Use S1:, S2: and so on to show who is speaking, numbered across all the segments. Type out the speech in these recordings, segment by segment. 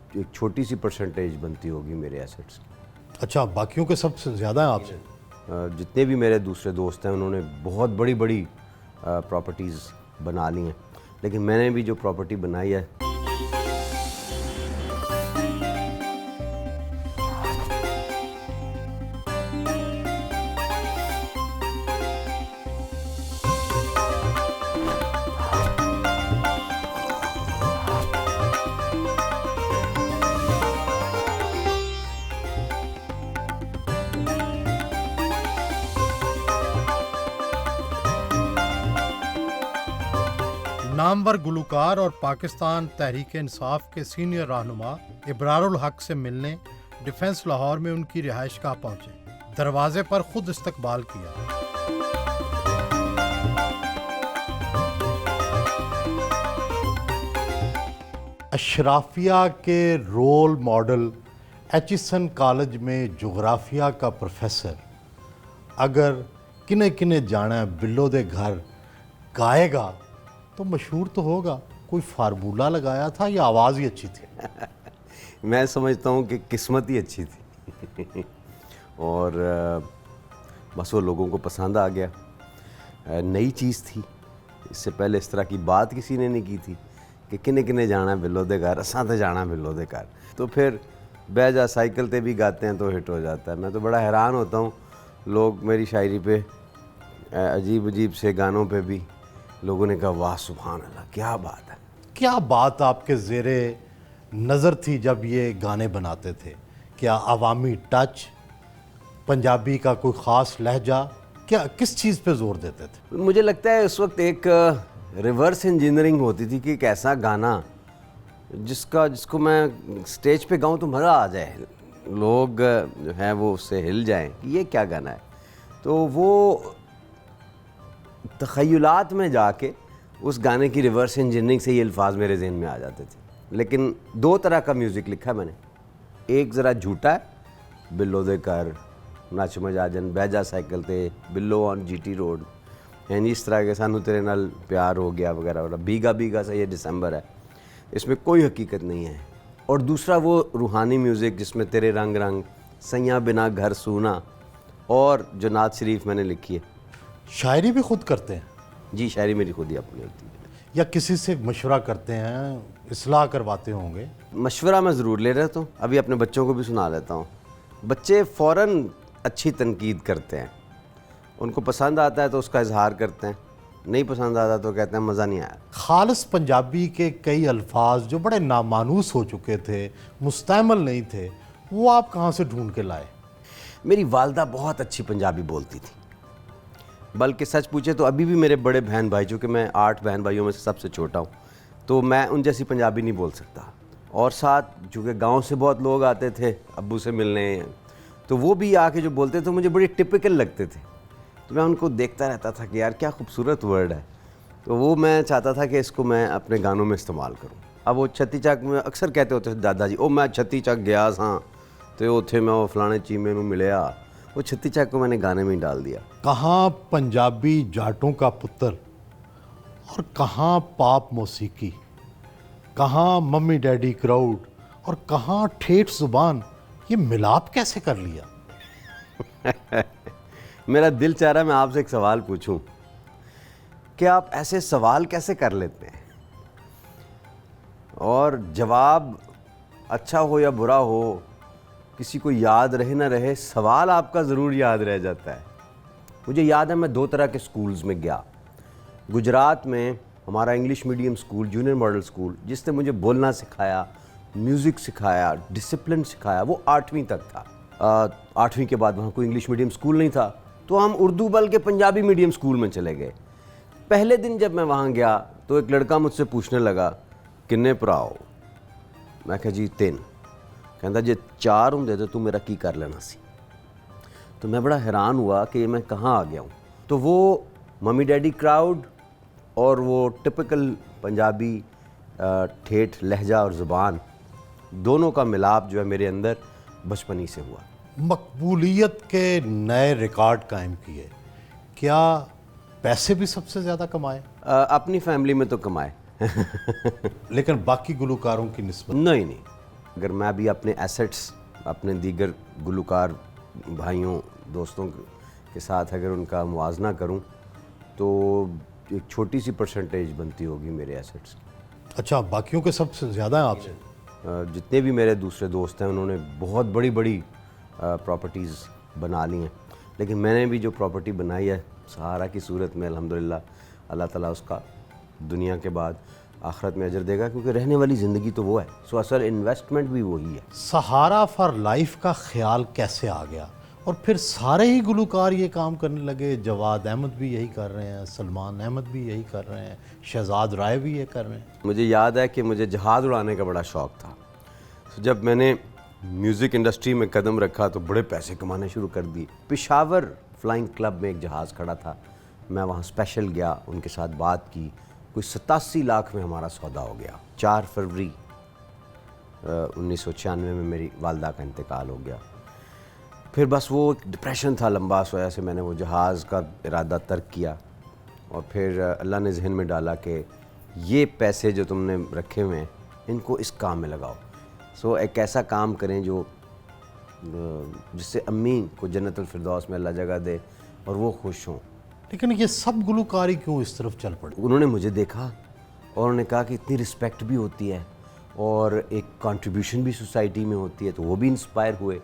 S1: एक छोटी सी परसेंटेज बनती होगी मेरे एसेट्स की।
S2: अच्छा, बाकियों के सबसे ज़्यादा है आपसे?
S1: जितने भी मेरे दूसरे दोस्त हैं उन्होंने बहुत बड़ी बड़ी प्रॉपर्टीज़ बना ली हैं, लेकिन मैंने भी जो प्रॉपर्टी बनाई है
S2: नामवर गुलकार और पाकिस्तान तहरीक इंसाफ के सीनियर रहनुमा इब्रारुल हक से मिलने डिफेंस लाहौर में उनकी रिहाइश गाह पहुंचे। दरवाजे पर खुद इस्तकबाल किया। अशराफिया के रोल मॉडल एचिसन कॉलेज में जोग्राफिया का प्रोफेसर अगर किने किने जाना बिल्लो दे घर गाएगा तो मशहूर तो होगा। कोई फार्मूला लगाया था या आवाज़ ही अच्छी थी?
S1: मैं समझता हूँ कि किस्मत ही अच्छी थी और बस वो लोगों को पसंद आ गया। नई चीज़ थी, इससे पहले इस तरह की बात किसी ने नहीं की थी कि किने किने जाना बिल्लो दे घर, असां ते जाना बिल्लो दे घर। तो फिर बह जा साइकिल ते भी गाते हैं तो हिट हो जाता है। मैं तो बड़ा हैरान होता हूँ, लोग मेरी शायरी पे अजीब अजीब से गानों पे भी लोगों ने कहा वाह सुभान अल्लाह, क्या बात है।
S2: क्या बात आपके ज़ेरे नज़र थी जब ये गाने बनाते थे? क्या अवामी टच, पंजाबी का कोई ख़ास लहजा, क्या किस चीज़ पे ज़ोर देते थे?
S1: मुझे लगता है उस वक्त एक रिवर्स इंजीनियरिंग होती थी कि एक ऐसा गाना जिसको मैं स्टेज पे गाऊं तो मज़ा आ जाए, लोग जो हैं वो उससे हिल जाएं कि ये क्या गाना है। तो वो तख़य्युलात में जाके उस गाने की रिवर्स इंजीनियरिंग से ये अल्फाज मेरे जहन में आ जाते थे। लेकिन दो तरह का म्यूज़िक लिखा मैंने, एक ज़रा झूठा है, बिल्लो दे कर, नच मजाजन, बैजा साइकिल ते, बिल्लो ऑन जीटी रोड, यानी इस तरह के सानू तेरे नाल प्यार हो गया वगैरह वगैरह, भीगा भीगा सा ये दिसंबर है, इसमें कोई हकीकत नहीं है। और दूसरा वो रूहानी म्यूज़िक जिसमें तेरे रंग रंग, सैयां बिना घर सूना, और जो नात शरीफ मैंने लिखी है।
S2: शायरी भी खुद करते हैं?
S1: जी, शायरी मेरी खुद ही अपनी होती है।
S2: या किसी से मशवरा करते हैं, इस्लाह करवाते होंगे?
S1: मशवरा मैं ज़रूर ले रहता हूँ, अभी अपने बच्चों को भी सुना लेता हूँ। बच्चे फ़ौरन अच्छी तनकीद करते हैं, उनको पसंद आता है तो उसका इजहार करते हैं, नहीं पसंद आता तो कहते हैं मज़ा नहीं आया।
S2: खालिस पंजाबी के कई अल्फाज जो बड़े नामानूस हो चुके थे, मुस्तैमल नहीं थे, वो आप कहाँ से ढूंढ के लाए?
S1: मेरी वालदा बहुत अच्छी पंजाबी बोलती थी, बल्कि सच पूछे तो अभी भी मेरे बड़े बहन भाई, चूँकि मैं 8 बहन भाइयों में से सबसे छोटा हूँ, तो मैं उन जैसी पंजाबी नहीं बोल सकता। और साथ चूँकि गांव से बहुत लोग आते थे अब्बू से मिलने, तो वो भी आके जो बोलते थे मुझे बड़े टिपिकल लगते थे, तो मैं उनको देखता रहता था कि यार क्या खूबसूरत वर्ड है। तो वो मैं चाहता था कि इसको मैं अपने गानों में इस्तेमाल करूँ। अब वो छत्ती चक में अक्सर कहते होते थे दादाजी, ओ मैं छत्ती चक गया सा तो उत्थे मैं वो फलाने चीमे नूं मिलिया, वो छत्ती चक को मैंने गाने में ही डाल दिया।
S2: कहाँ पंजाबी जाटों का पुत्र और कहाँ पाप मौसीकी, कहाँ मम्मी डैडी क्राउड और कहाँ ठेठ जुबान, ये मिलाप कैसे कर लिया?
S1: मेरा दिल चाह रहा है मैं आपसे एक सवाल पूछूं कि आप ऐसे सवाल कैसे कर लेते हैं, और जवाब अच्छा हो या बुरा हो, किसी को याद रहे ना रहे, सवाल आपका ज़रूर याद रह जाता है। मुझे याद है मैं 2 तरह के स्कूल्स में गया। गुजरात में हमारा English medium school, junior model school, जिसने मुझे बोलना सिखाया, म्यूज़िक सिखाया, डिसिप्लिन सिखाया, वो 8वीं तक था। 8वीं के बाद वहाँ कोई इंग्लिश मीडियम स्कूल नहीं था, तो हम उर्दू बल्कि पंजाबी मीडियम स्कूल में चले गए। पहले दिन जब मैं वहाँ गया तो एक लड़का मुझसे पूछने लगा किन्ने भरा हो? मैं कहा जी 3। कहता जे 4 होंदे तो तू मेरा की कर लेना सी। तो मैं बड़ा हैरान हुआ कि मैं कहाँ आ गया हूँ। तो वो मम्मी डैडी क्राउड और वो टिपिकल पंजाबी ठेठ लहजा और ज़ुबान, दोनों का मिलाप जो है मेरे अंदर बचपन ही से हुआ।
S2: मकबूलियत के नए रिकॉर्ड कायम किए, क्या पैसे भी सबसे ज़्यादा कमाए?
S1: अपनी फैमिली में तो कमाए
S2: लेकिन बाकी गुलकारों की निस्बत?
S1: नहीं, अगर मैं भी अपने एसेट्स अपने दीगर गुलकार भाइयों दोस्तों के साथ अगर उनका मुआवजा करूं तो एक छोटी सी परसेंटेज बनती होगी मेरे एसेट्स।
S2: अच्छा, बाकियों के सबसे ज़्यादा है आपसे?
S1: जितने भी मेरे दूसरे दोस्त हैं उन्होंने बहुत बड़ी बड़ी प्रॉपर्टीज़ बना ली हैं, लेकिन मैंने भी जो प्रॉपर्टी बनाई है सहारा की सूरत में, अल्हम्दुलिल्लाह अल्लाह ताला उसका दुनिया के बाद आखिरत में अजर देगा, क्योंकि रहने वाली ज़िंदगी तो वो है। सो असल इन्वेस्टमेंट भी वही है।
S2: सहारा फॉर लाइफ का ख्याल कैसे आ गया और फिर सारे ही गुलकार ये काम करने लगे? जवाद अहमद भी यही कर रहे हैं, सलमान अहमद भी यही कर रहे हैं, शहजाद राय भी ये कर रहे हैं।
S1: मुझे याद है कि मुझे जहाज़ उड़ाने का बड़ा शौक़ था। तो जब मैंने म्यूज़िक इंडस्ट्री में कदम रखा तो बड़े पैसे कमाने शुरू कर दिए। पेशावर फ्लाइंग क्लब में एक जहाज़ खड़ा था, मैं वहाँ स्पेशल गया, उनके साथ बात की, कोई 87 लाख में हमारा सौदा हो गया। 4 फरवरी 1996 में मेरी वालदा का इंतकाल हो गया। फिर बस वो एक डिप्रेशन था लंबा, इस वजह से मैंने वो जहाज़ का इरादा तर्क किया और फिर अल्लाह ने जहन में डाला कि ये पैसे जो तुमने रखे हुए हैं इनको इस काम में लगाओ। सो एक ऐसा काम करें जो जिससे अम्मी को जन्नतुल फिरदौस में अल्लाह जगह दे और वो खुश हों।
S2: लेकिन ये सब गुलकारी क्यों इस तरफ चल पड़े?
S1: उन्होंने मुझे देखा और उन्होंने कहा कि इतनी रिस्पेक्ट भी होती है और एक कंट्रीब्यूशन भी सोसाइटी में होती है, तो वो भी इंस्पायर हुए।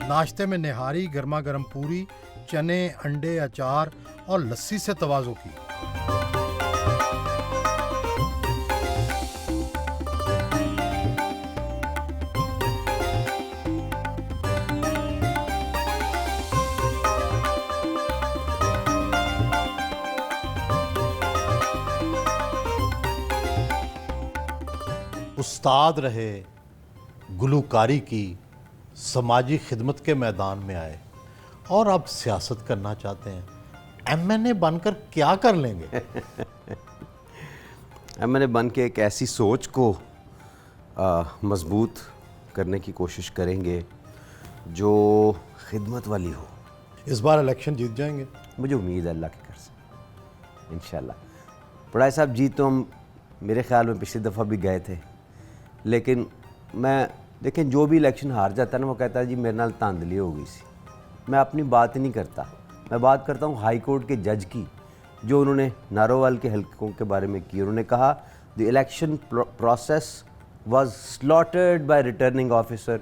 S2: नाश्ते में निहारी, गर्मा गर्म पूरी, चने, अंडे, अचार और लस्सी से तवाज़ो की। उस्ताद रहे, गुलकारी की, समाजी खिदमत के मैदान में आए और अब सियासत करना चाहते हैं। एमएनए बनकर क्या कर लेंगे?
S1: एमएनए बन के एक ऐसी सोच को मजबूत करने की कोशिश करेंगे जो खिदमत वाली हो।
S2: इस बार इलेक्शन जीत जाएंगे?
S1: मुझे उम्मीद है अल्लाह के कर से इंशाल्लाह। पढ़ाई साहब जीत तो हम मेरे ख्याल में पिछली दफ़ा भी गए थे, लेकिन मैं देखें जो भी इलेक्शन हार जाता है ना वो कहता है जी मेरे नाल धांधली हो गई सी। मैं अपनी बात नहीं करता, मैं बात करता हूँ हाई कोर्ट के जज की, जो उन्होंने नारोवाल के हल्कों के बारे में की। उन्होंने कहा the election process was slaughtered by returning officer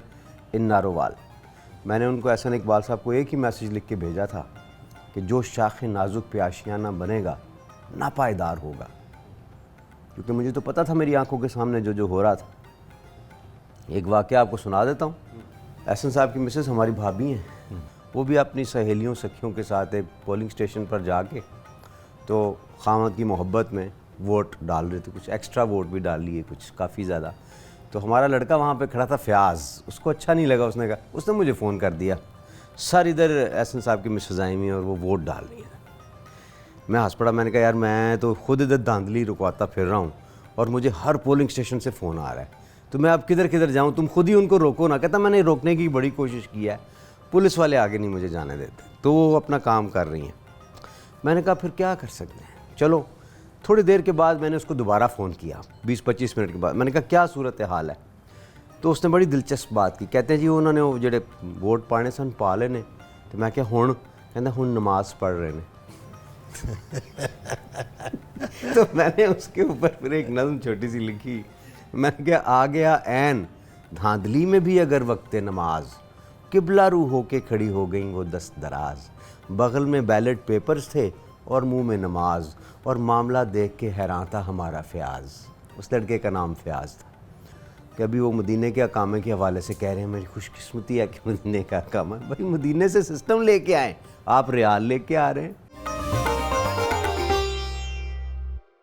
S1: in Narowal. मैंने उनको एहसान इकबाल साहब को एक ही मैसेज लिख के भेजा था कि जो शाख नाजुक पे आशियाना बनेगा नापायदार होगा, क्योंकि मुझे तो पता था मेरी आंखों के सामने जो जो हो रहा था। एक वाक़या आपको सुना देता हूँ। एहसन साहब की मिसेस हमारी भाभी हैं, वो भी अपनी सहेलियों सखियों के साथ एक पोलिंग स्टेशन पर जाके तो खामद की मोहब्बत में वोट डाल रहे थे, कुछ एक्स्ट्रा वोट भी डाल लिए, कुछ काफ़ी ज़्यादा। तो हमारा लड़का वहाँ पे खड़ा था फ़याज़, उसको अच्छा नहीं लगा, उसने मुझे फ़ोन कर दिया, सर इधर एहसन साहब की मिसेस आई हुई और वो वोट डाल रही है। मैं हंस पड़ा, मैंने कहा यार मैं तो खुद इधर धांधली रुकवाता फिर रहा हूँ और मुझे हर पोलिंग स्टेशन से फ़ोन आ रहा है, तो मैं अब किधर किधर जाऊँ, तुम खुद ही उनको रोको ना। कहता मैंने रोकने की बड़ी कोशिश की है, पुलिस वाले आगे नहीं मुझे जाने देते, तो वो अपना काम कर रही हैं। मैंने कहा फिर क्या कर सकते हैं, चलो। थोड़ी देर के बाद मैंने उसको दोबारा फ़ोन किया, 20-25 मिनट के बाद। मैंने कहा क्या सूरत हाल है, तो उसने बड़ी दिलचस्प बात की। कहते हैं जी उन्होंने वो जेडे वोट पाने सन पा लेने, तो मैं क्या हुण, कहता हुण नमाज पढ़ रहे ने। तो मैंने उसके ऊपर फिर एक नज़म छोटी सी लिखी, मैंने क्या आ गया ऐन धांधली में भी अगर वक्त नमाज, किबला रू होके खड़ी हो गई वो दस्त दराज, बगल में बैलेट पेपर्स थे और मुंह में नमाज, और मामला देख के हैरान था हमारा फ़याज़। उस लड़के का नाम फ़याज़ था। कि अभी वो मदीने के अकामे के हवाले से कह रहे हैं मेरी खुशकिस्मती है कि मदीने का अकामा। भाई मदीने से सिस्टम लेके आए, आप रियाल लेके आ रहे हैं।